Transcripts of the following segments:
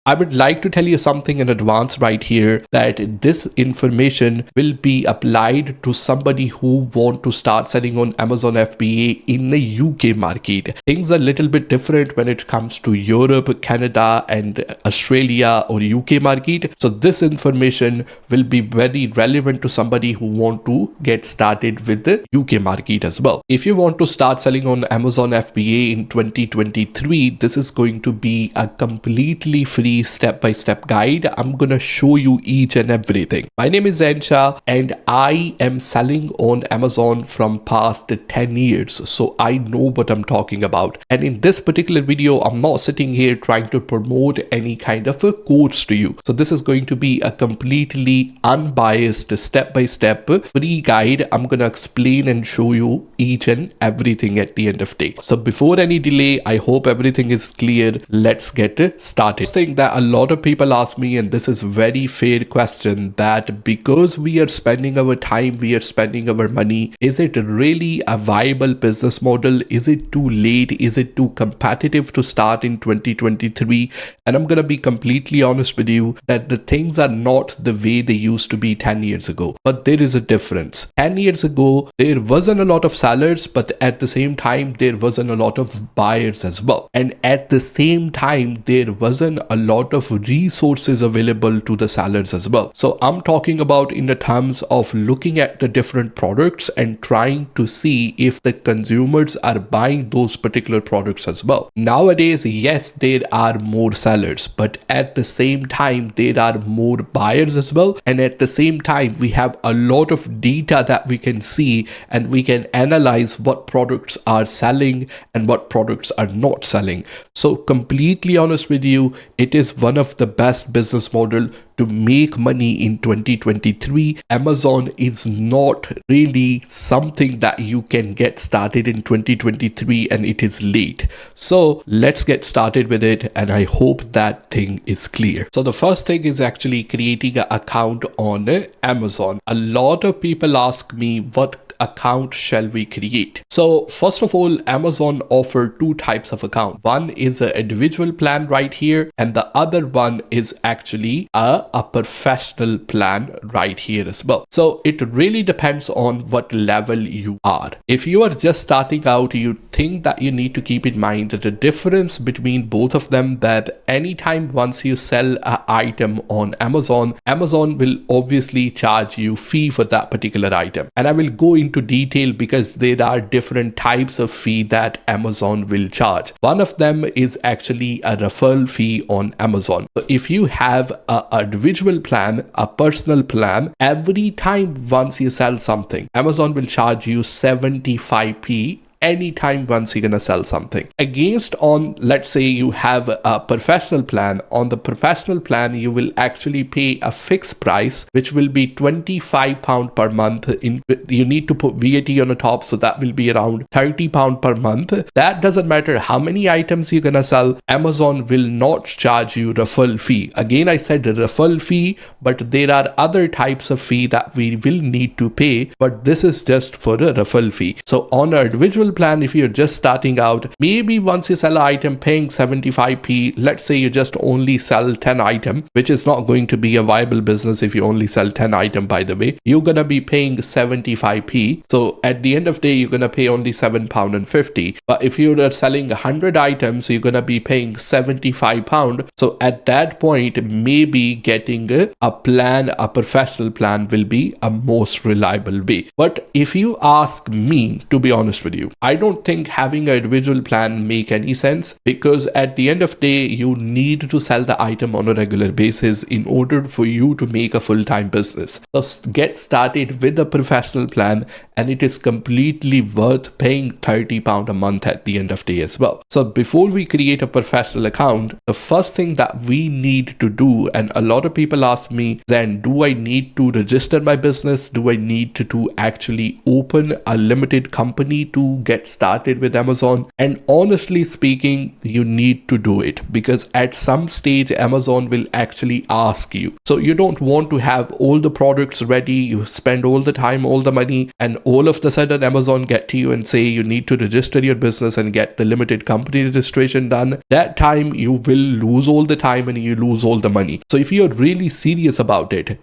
I would like to tell you something in advance right here, that this information will be applied to somebody who want to start selling on Amazon FBA in the UK market. Things are a little bit different when it comes to Europe, Canada and Australia or UK market. So this information will be very relevant to somebody who want to get started with the UK market as well. If you want to start selling on Amazon FBA in 2023, this is going to be a completely free step-by-step guide. I'm gonna show you each and everything. My name is Ensha and I am selling on Amazon from past 10 years, so I know what I'm talking about. And in this particular video, I'm not sitting here trying to promote any kind of a course to you. So this is going to be a completely unbiased step-by-step free guide. I'm gonna explain and show you each and everything at the end of the day. So before any delay, I hope everything is clear. Let's get started. First thing that a lot of people ask me, and this is very fair question, that because we are spending our time, we are spending our money, is it really a viable business model? Is it too late? Is it too competitive to start in 2023? And I'm gonna be completely honest with you that the things are not the way they used to be 10 years ago, but there is a difference. 10 years ago, there wasn't a lot of sellers, but at the same time, there wasn't a lot of buyers as well. And at the same time, there wasn't a lot of resources available to the sellers as well. So I'm talking about in the terms of looking at the different products and trying to see if the consumers are buying those particular products as well. Nowadays, yes, there are more sellers, but at the same time, there are more buyers as well. And at the same time, we have a lot of data that we can see and we can analyze what products are selling and what products are not selling. So completely honest with you, it is one of the best business model to make money in 2023. Amazon is not really something that you can get started in 2023 and it is late. So let's get started with it, and I hope that thing is clear. So the first thing is actually creating an account on Amazon. A lot of people ask me, what account shall we create? So first of all, Amazon offer two types of account. One is an individual plan right here, and the other one is actually a professional plan right here as well. So it really depends on what level you are. If you are just starting out, you think that you need to keep in mind that the difference between both of them, that anytime once you sell an item on Amazon, Amazon will obviously charge you fee for that particular item. And I will go into detail because there are different types of fee that Amazon will charge. One of them is actually a referral fee on Amazon. So if you have a individual plan, a personal plan, every time once you sell something, Amazon will charge you 75p anytime once you're gonna sell something. Against on, let's say you have a professional plan. On the professional plan, you will actually pay a fixed price, which will be £25 per month. You need to put VAT on the top, so that will be around £30 per month. That doesn't matter how many items you're gonna sell, Amazon will not charge you referral fee. Again, I said referral fee, but there are other types of fee that we will need to pay, but this is just for a referral fee. So on an individual plan, if you're just starting out, maybe once you sell an item paying 75p, let's say you just only sell 10 items, which is not going to be a viable business if you only sell 10 items, by the way. You're gonna be paying 75p. So at the end of the day, you're gonna pay only £7.50. But if you're selling 100 items, you're gonna be paying £75. So at that point, maybe getting a plan, a professional plan will be a most reliable way. But if you ask me, to be honest with you, I don't think having an individual plan make any sense, because at the end of the day, you need to sell the item on a regular basis in order for you to make a full-time business. So get started with a professional plan, and it is completely worth paying £30 a month at the end of the day as well. So before we create a professional account, the first thing that we need to do, and a lot of people ask me, then do I need to register my business? Do I need to actually open a limited company to get started with Amazon. And honestly speaking, you need to do it because at some stage Amazon will actually ask you. So you don't want to have all the products ready, you spend all the time, all the money, and all of the sudden Amazon get to you and say you need to register your business and get the limited company registration done. That time you will lose all the time and you lose all the money. So if you're really serious about it,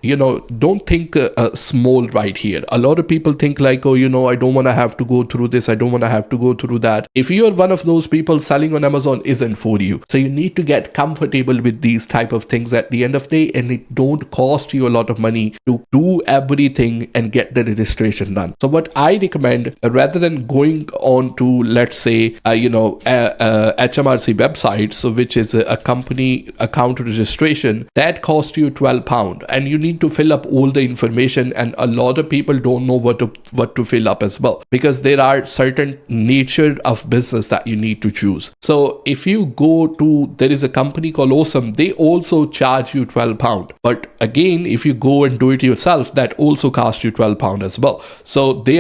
don't think small right here. A lot of people think like, oh, I don't want to have to go through this, I don't want to have to go through that. If you're one of those people, selling on Amazon isn't for you. So you need to get comfortable with these type of things at the end of the day, and it don't cost you a lot of money to do everything and get the registration done. So what I recommend, rather than going on to, let's say, HMRC website, so which is a company account registration, that costs you £12, and you need to fill up all the information, and a lot of people don't know what to fill up as well, because there are certain nature of business that you need to choose. So if you go to, there is a company called Osome, they also charge you £12, but again, if you go and do it yourself, that also costs you £12 as well. So they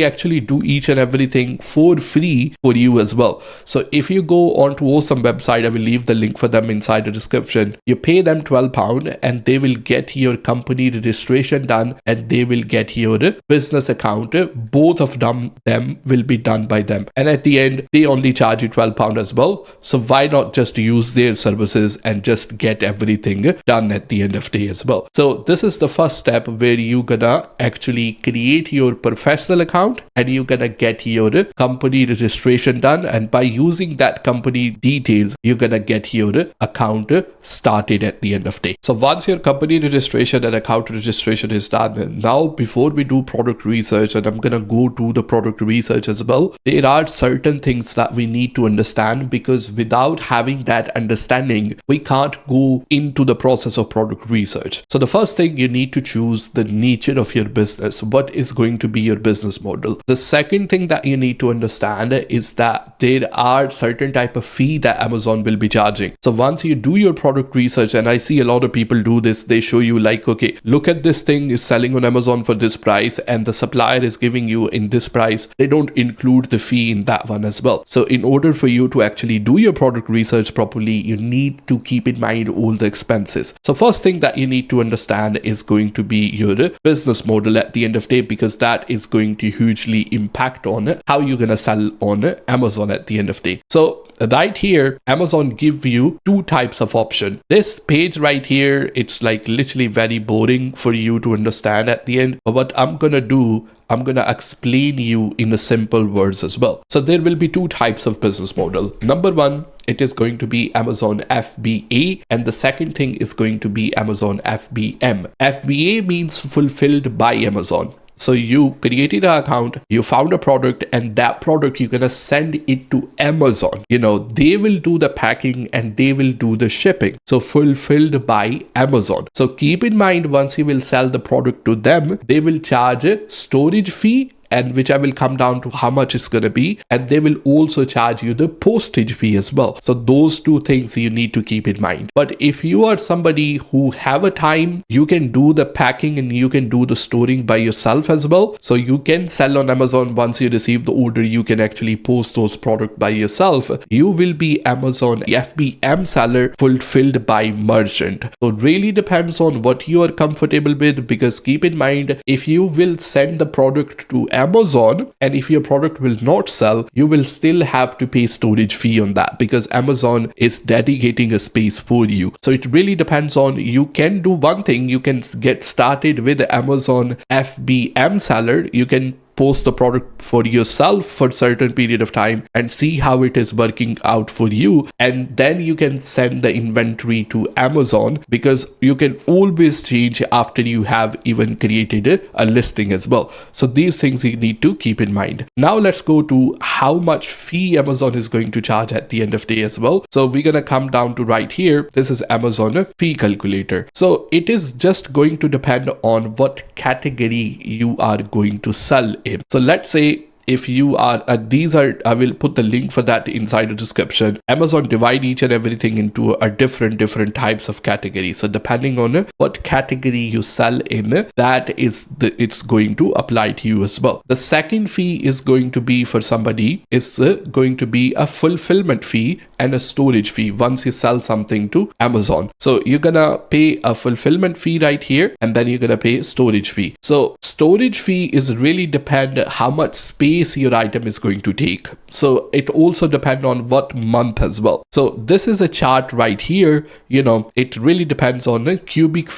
actually do each and everything for free for you as well. So if you go onto Osome website, I will leave the link for them inside the description. You pay them £12 and they will get your company registration done, and they will get your business account. Both of them will be done by them, and at the end they only charge you £12 as well. So why not just use their services and just get everything done at the end of the day as well. So this is the first step where you gonna actually create your professional account and you gonna get your company registration done, and by using that company details you're gonna get your account started at the end of the day. So once your company registration and account registration is done, now before we do product research, and I'm gonna go to the product research as well, there are certain things that we need to understand, because without having that understanding we can't go into the process of product research. So the first thing, you need to choose the nature of your business. What is going to be your business model? The second thing that you need to understand is that there are certain type of fee that Amazon will be charging. So once you do your product research, and I see a lot of people do this, they show you like, okay, look at this thing is selling on Amazon for this price and the supplier is giving you in this price. They don't include the fee in that one as well. So in order for you to actually do your product research properly, you need to keep in mind all the expenses. So first thing that you need to understand is going to be your business model at the end of the day, because that is going to hugely impact on how you're gonna sell on Amazon at the end of the day. So right here, Amazon give you two types of option. This page right here, it's like literally very boring for you to understand at the end, but what I'm gonna do, I'm gonna explain you in a simple words as well. So there will be two types of business model. Number one, it is going to be Amazon FBA, and the second thing is going to be Amazon FBM. FBA means fulfilled by Amazon. So you created an account, you found a product, and that product you're gonna send it to Amazon. They will do the packing and they will do the shipping. So fulfilled by Amazon. So keep in mind, once you will sell the product to them, they will charge a storage fee, and which I will come down to how much it's going to be, and they will also charge you the postage fee as well. So those two things you need to keep in mind. But if you are somebody who have a time, you can do the packing and you can do the storing by yourself as well. So you can sell on Amazon. Once you receive the order, you can actually post those products by yourself. You will be Amazon FBM seller fulfilled by merchant. So it really depends on what you are comfortable with, because keep in mind, if you will send the product to Amazon and if your product will not sell, you will still have to pay storage fee on that, because Amazon is dedicating a space for you. So it really depends on, you can do one thing, you can get started with Amazon FBM seller. You can post the product for yourself for a certain period of time and see how it is working out for you, and then you can send the inventory to Amazon, because you can always change after you have even created a listing as well. So these things you need to keep in mind. Now let's go to how much fee Amazon is going to charge at the end of the day as well. So we're gonna come down to right here. This is Amazon fee calculator. So it is just going to depend on what category you are going to sell in. So let's say if you are, I will put the link for that inside the description. Amazon divide each and everything into a different types of categories. So depending on what category you sell in, that is it's going to apply to you as well. The second fee is going to be for somebody is going to be a fulfillment fee and a storage fee once you sell something to Amazon. So you're gonna pay a fulfillment fee right here, and then you're gonna pay storage fee. So storage fee is really depend how much space your item is going to take. So it also depend on what month as well. So this is a chart right here. It really depends on the cubic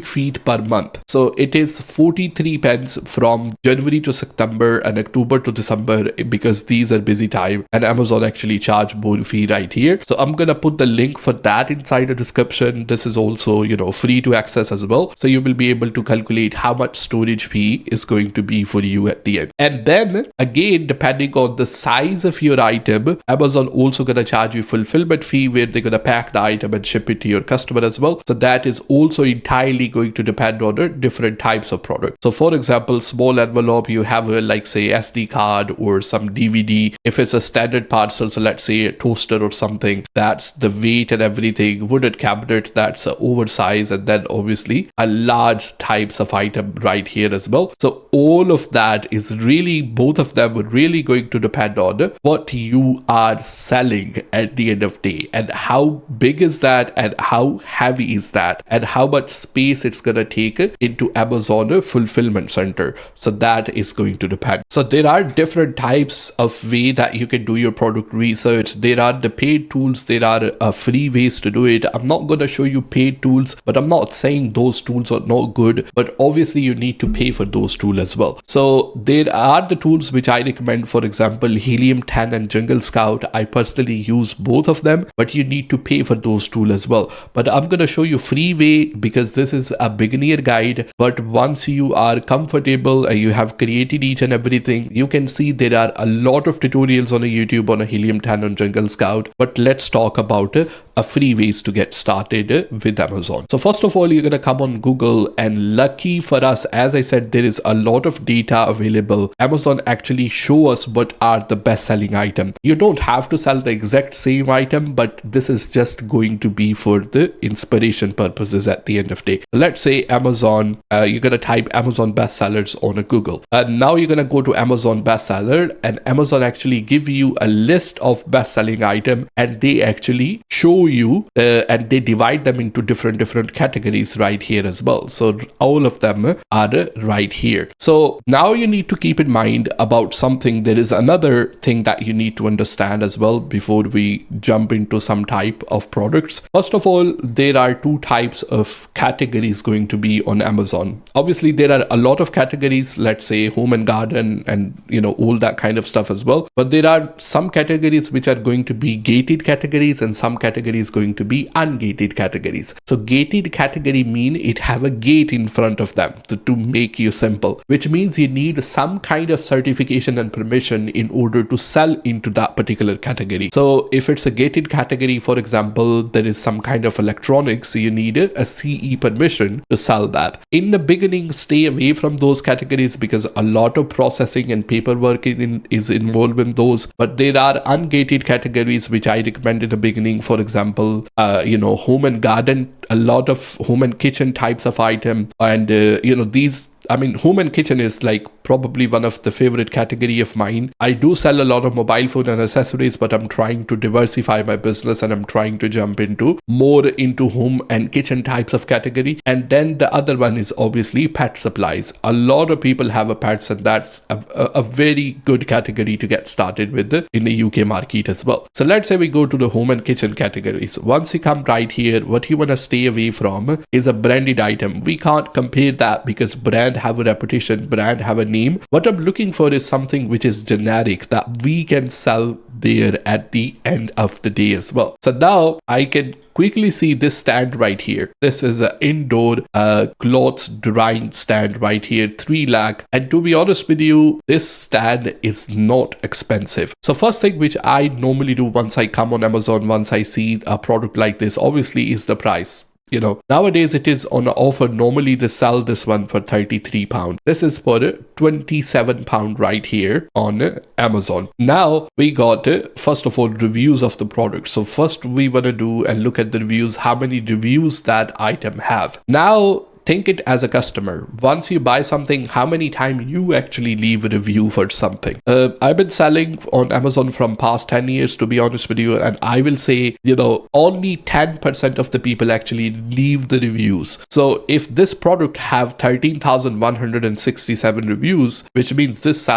feet per month. So it is 43 pence from January to September and October to December, because these are busy time, and Amazon actually charge more fee right here. So I'm gonna put the link for that inside the description. This is also free to access as well, so you will be able to calculate how much storage fee is going to be for you at the end. And then again, depending on the size of your item, Amazon also gonna charge you fulfillment fee, where they're gonna pack the item and ship it to your customer as well. So that is also entirely going to depend on the different types of product. So for example, small envelope, you have like say SD card or some DVD. If it's a standard parcel, so let's say a toaster or something, that's the weight and everything. Wooden cabinet, that's oversized, and then obviously a large types of item right here as well. So all of that is really, both of them are really going to depend on what you are selling at the end of the day, and how big is that, and how heavy is that, and how much space it's gonna take into Amazon fulfillment center. So that is going to depend. So there are different types of way that you can do your product research. There are the paid tools, there are free ways to do it. I'm not gonna show you paid tools, but I'm not saying those tools are not good, but obviously you need to pay for those tools as well. So there are the tools which I recommend, for example, Helium 10 and Jungle Scout. I personally use both of them, but you need to pay for those tools as well. But I'm gonna show you free way, because this is a beginner guide. But once you are comfortable and you have created each and everything, you can see there are a lot of tutorials on a YouTube on a Helium 10 on Jungle Scout. But let's talk about a free ways to get started with Amazon. So first of all, you're gonna come on Google, and lucky for us, as I said, there is a lot of data available. Amazon actually show us what are the best selling item. You don't have to sell the exact same item, but this is just going to be for the inspiration purposes at the end of the day. Let's say Amazon, you're gonna type Amazon bestsellers on a Google, and now you're gonna go to Amazon bestseller, and Amazon actually give you a list of best selling item, and they actually show you and they divide them into different categories right here as well. So all of them are right here. So now you need to keep in mind about something. There is another thing that you need to understand as well before we jump into some type of products. First of all, there are two types of categories going to be on Amazon. Obviously there are a lot of categories, let's say home and garden and all that kind of stuff as well, but there are some categories which are going to be gated categories, and some categories going to be ungated categories. So gated category mean it have a gate in front of them to make you simple, which means you need some kind of certification and permission in order to sell into that particular category. So if it's a gated category, for example, there is some kind of electronics, you need a CE permission to sell that. In the beginning, stay away from those categories because a lot of processing and paperwork is involved in those. But there are ungated categories which I recommend in the beginning. For example, home and garden, a lot of home and kitchen types of item, and these, I mean, home and kitchen is like probably one of the favorite category of mine. I do sell a lot of mobile phone and accessories, but I'm trying to diversify my business and I'm trying to jump more into home and kitchen types of category. And then the other one is obviously pet supplies. A lot of people have a pets, and that's a very good category to get started with in the UK market as well. So let's say we go to the home and kitchen categories. Once you come right here, what you want to stay away from is a branded item. We can't compare that because brand have a reputation, brand have a name. What I'm looking for is something which is generic that we can sell there at the end of the day as well. So now I can quickly see this stand right here. This is an indoor clothes drying stand right here, 3 lakh. And to be honest with you, this stand is not expensive. So first thing which I normally do once I come on Amazon, once I see a product like this, obviously is the price. Nowadays it is on offer. Normally they sell this one for £33. This is for £27 right here on Amazon. Now we got first of all reviews of the product. So first we want to do and look at the reviews, how many reviews that item have. Now think it as a customer. Once you buy something, how many times you actually leave a review for something? I've been selling on Amazon from past 10 years, to be honest with you, and I will say, only 10% of the people actually leave the reviews. So if this product have 13,167 reviews, which means this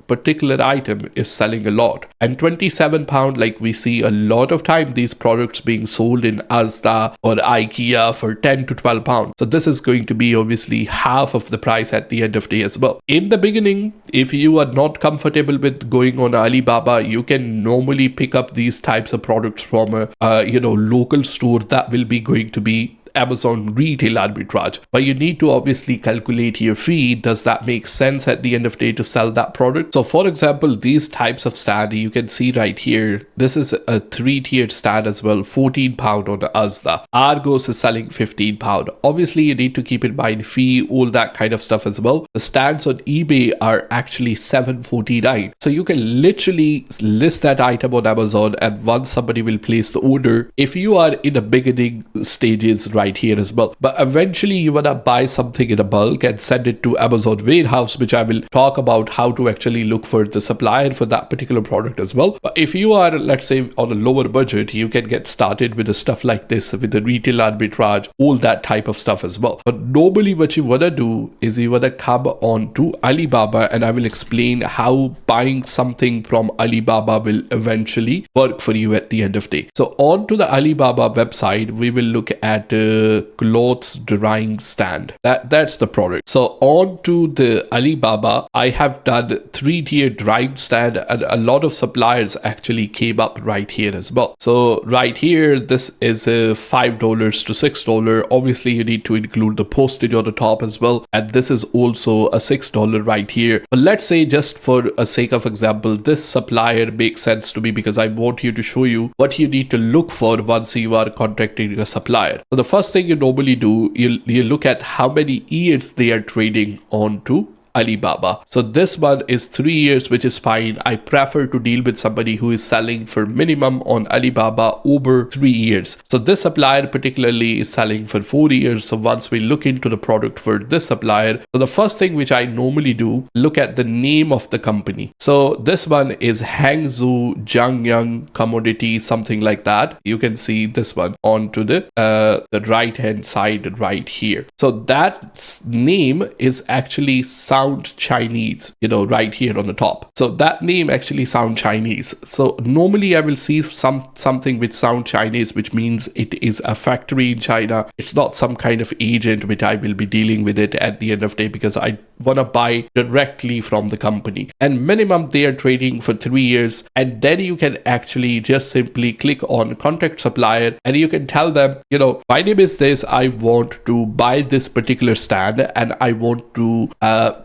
particular item is selling a lot. And £27, like we see a lot of time these products being sold in Asda or IKEA for £10 to £12. So this is going to be obviously half of the price at the end of the day as well. In the beginning, if you are not comfortable with going on Alibaba, you can normally pick up these types of products from a local store that will be going to be Amazon retail arbitrage, but you need to obviously calculate your fee. Does that make sense at the end of the day to sell that product? So for example, these types of stand, you can see right here, this is a 3-tiered stand as well, £14 on Asda. Argos is selling £15. Obviously you need to keep in mind fee, all that kind of stuff as well. The stands on eBay are actually $7.49. So you can literally list that item on Amazon, and once somebody will place the order, if you are in the beginning stages right here as well, but eventually you wanna buy something in a bulk and send it to Amazon warehouse, which I will talk about how to actually look for the supplier for that particular product as well. But if you are, let's say, on a lower budget, you can get started with the stuff like this, with the retail arbitrage, all that type of stuff as well. But normally what you wanna do is you wanna come on to Alibaba, and I will explain how buying something from Alibaba will eventually work for you at the end of the day. So on to the Alibaba website, we will look at clothes drying stand. That's the product. So on to the Alibaba, I have done 3-tier drying stand, and a lot of suppliers actually came up right here as well. So right here, this is $5 to $6. Obviously you need to include the postage on the top as well, and this is also a $6 right here. But let's say, just for a sake of example, this supplier makes sense to me because I want you to show you what you need to look for once you are contacting a supplier. So the first thing you normally do, you look at how many years they are trading on to Alibaba. So this one is 3 years, which is fine. I prefer to deal with somebody who is selling for minimum on Alibaba over 3 years. So this supplier particularly is selling for 4 years. So once we look into the product for this supplier, so the first thing which I normally do, look at the name of the company. So this one is Hangzhou Jiangyang Commodity, something like that. You can see this one onto the right hand side right here. So that name is actually sound Chinese, right here on the top. So that name actually sound Chinese. So normally I will see something which sound Chinese, which means it is a factory in China. It's not some kind of agent which I will be dealing with it at the end of the day, because I want to buy directly from the company. And minimum they are trading for 3 years. And then you can actually just simply click on contact supplier, and you can tell them, my name is this, I want to buy this particular stand, and I want to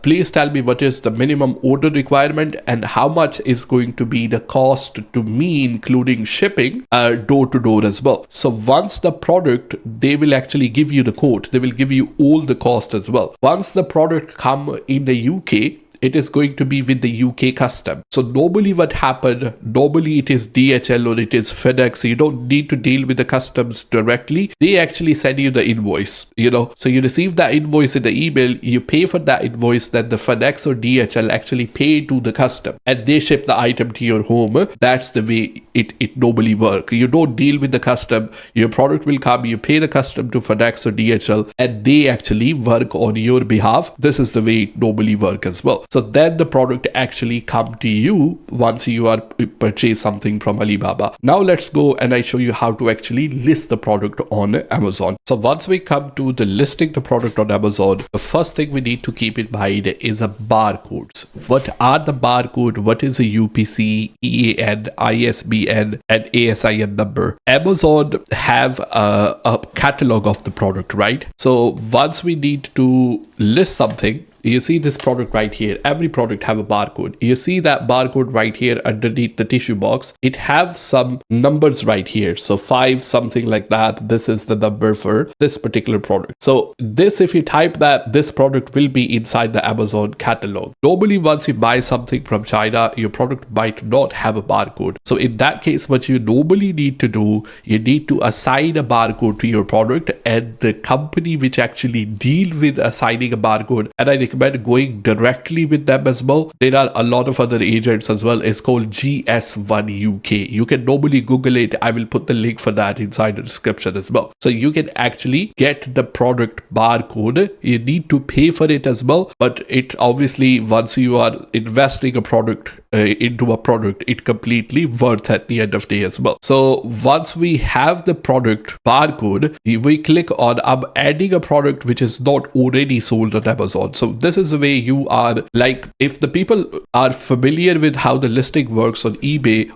please tell me what is the minimum order requirement and how much is going to be the cost to me, including shipping door to door as well. So once the product, they will actually give you the quote, they will give you all the cost as well. Once the product come in the UK, it is going to be with the UK custom. So normally what happened, normally it is DHL or it is FedEx. So you don't need to deal with the customs directly. They actually send you the invoice, So you receive that invoice in the email, you pay for that invoice, that the FedEx or DHL actually pay to the custom, and they ship the item to your home. That's the way it normally works. You don't deal with the custom. Your product will come, you pay the custom to FedEx or DHL, and they actually work on your behalf. This is the way it normally works as well. So then the product actually come to you once you are purchase something from Alibaba. Now let's go and I show you how to actually list the product on Amazon. So once we come to the listing the product on Amazon, the first thing we need to keep in mind is a barcodes. What are the barcode? What is a UPC, EAN, ISBN, and ASIN number? Amazon have a catalog of the product, right? So once we need to list something, you see this product right here. Every product have a barcode. You see that barcode right here underneath the tissue box. It have some numbers right here. So 5 something like that. This is the number for this particular product. So this, if you type that, this product will be inside the Amazon catalog. Normally, once you buy something from China, your product might not have a barcode. So in that case, what you normally need to do, you need to assign a barcode to your product, and the company which actually deal with assigning a barcode, and I recommend going directly with them as well. There are a lot of other agents as well. It's called GS1 UK. You can normally Google it. I will put the link for that inside the description as well. So you can actually get the product barcode. You need to pay for it as well, but it obviously, once you are investing a product into a product, it completely worth at the end of the day as well. So once we have the product barcode, we click on I'm adding a product which is not already sold on Amazon. So this is the way you are, like, if the people are familiar with how the listing works on eBay,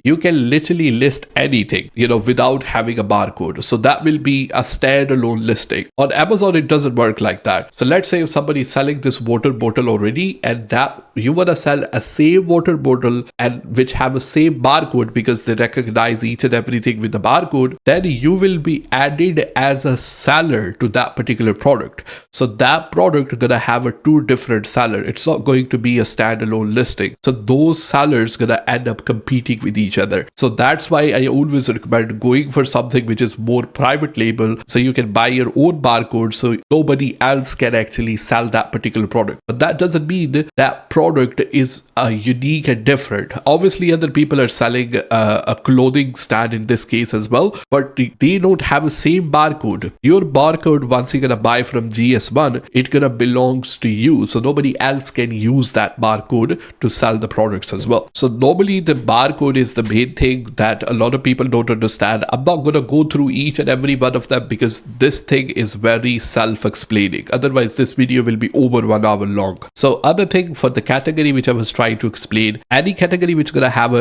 you can literally list anything, without having a barcode. So that will be a standalone listing. On Amazon, it doesn't work like that. So let's say if somebody is selling this water bottle already, and that you want to sell a same water bottle and which have a same barcode because they recognize each and everything with the barcode, then you will be added as a seller to that particular product. So that product is gonna have a 2 different seller. It's not going to be a standalone listing. So those sellers gonna end up competing with each other. So that's why I always recommend going for something which is more private label, so you can buy your own barcode so nobody else can actually sell that particular product. But that doesn't mean that product is unique and different. Obviously other people are selling a clothing stand in this case as well, but they don't have the same barcode. Your barcode, once you're gonna buy from GS1, it gonna belongs to you, so nobody else can use that barcode to sell the products as well. So normally the barcode is the main thing that a lot of people don't understand. I'm not going to go through each and every one of them because this thing is very self-explaining. Otherwise, this video will be over 1 hour long. So other thing for the category which I was trying to explain, any category which is going to have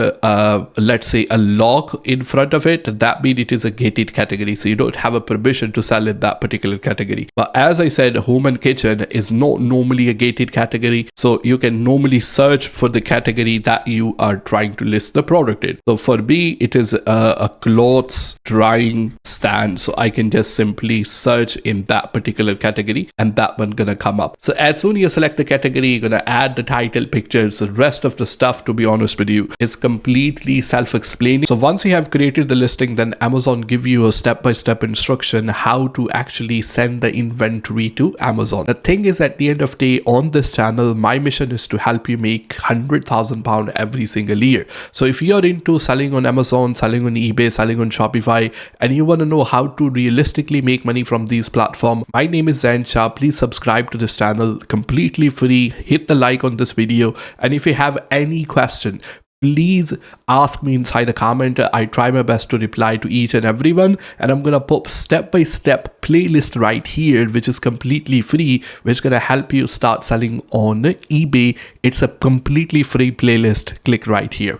let's say a lock in front of it, that means it is a gated category. So you don't have a permission to sell in that particular category. But as I said, home and kitchen is not normally a gated category. So you can normally search for the category that you are trying to list the product in. So for me, it is a clothes drying stand. So I can just simply search in that particular category and that one gonna come up. So as soon as you select the category, you're gonna add the title, pictures. The rest of the stuff, to be honest with you, is completely self-explaining. So once you have created the listing, then Amazon give you a step-by-step instruction how to actually send the inventory to Amazon. The thing is, at the end of the day, on this channel, my mission is to help you make £100,000 every single year. So if you're into selling on Amazon, selling on eBay, selling on Shopify, and you want to know how to realistically make money from these platforms, my name is Zain Shah. Please subscribe to this channel, completely free. Hit the like on this video, and if you have any question, please ask me inside the comment. I try my best to reply to each and everyone, and I'm gonna put step-by-step playlist right here which is completely free, which is gonna help you start selling on eBay. It's a completely free playlist. Click right here.